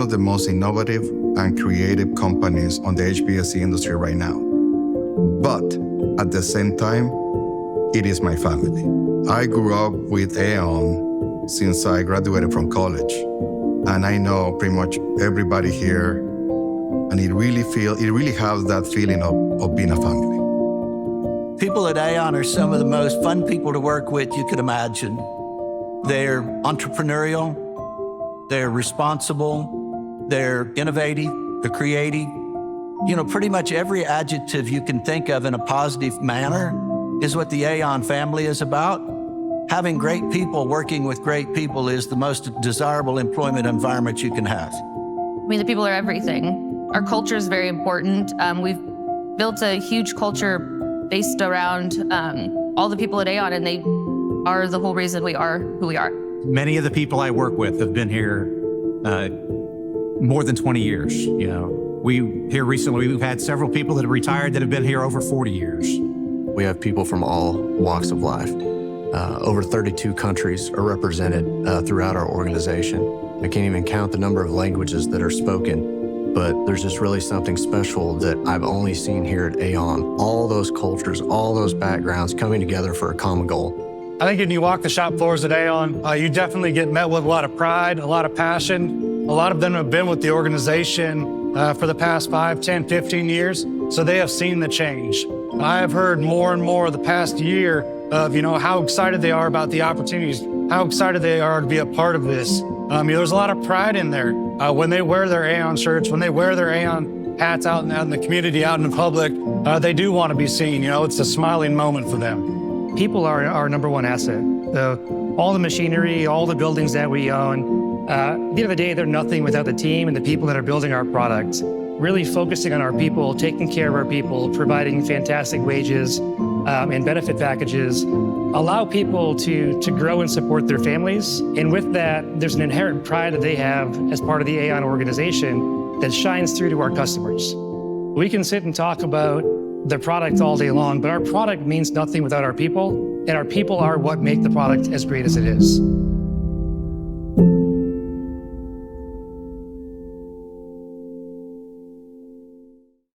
of the most innovative and creative companies on the HVAC industry right now. But at the same time, it is my family. I grew up with AAON since I graduated from college. And I know pretty much everybody here, and it really has that feeling of being a family. People at AAON are some of the most fun people to work with you could imagine. They're entrepreneurial, they're responsible, they're innovative, they're creative. You know, pretty much every adjective you can think of in a positive manner is what the AAON family is about. Having great people working with great people is the most desirable employment environment you can have. I mean, the people are everything. Our culture is very important. We've built a huge culture based around all the people at AAON, and they are the whole reason we are who we are. Many of the people I work with have been here more than 20 years. You know, here recently, we've had several people that have retired that have been here over 40 years. We have people from all walks of life. Over 32 countries are represented throughout our organization. I can't even count the number of languages that are spoken, but there's just really something special that I've only seen here at AAON. All those cultures, all those backgrounds coming together for a common goal. I think when you walk the shop floors at AAON, you definitely get met with a lot of pride, a lot of passion. A lot of them have been with the organization for the past 5, 10, 15 years, so they have seen the change. I have heard more and more the past year of, how excited they are about the opportunities, how excited they are to be a part of this. There's a lot of pride in there. When they wear their AAON shirts, when they wear their AAON hats out in the community, out in the public, they do want to be seen. It's a smiling moment for them. People are our number one asset. All the machinery, all the buildings that we own, at the end of the day, they're nothing without the team and the people that are building our product. Really focusing on our people, taking care of our people, providing fantastic wages and benefit packages, allow people to grow and support their families. And with that, there's an inherent pride that they have as part of the AAON organization that shines through to our customers. We can sit and talk about the product all day long, but our product means nothing without our people, and our people are what make the product as great as it is.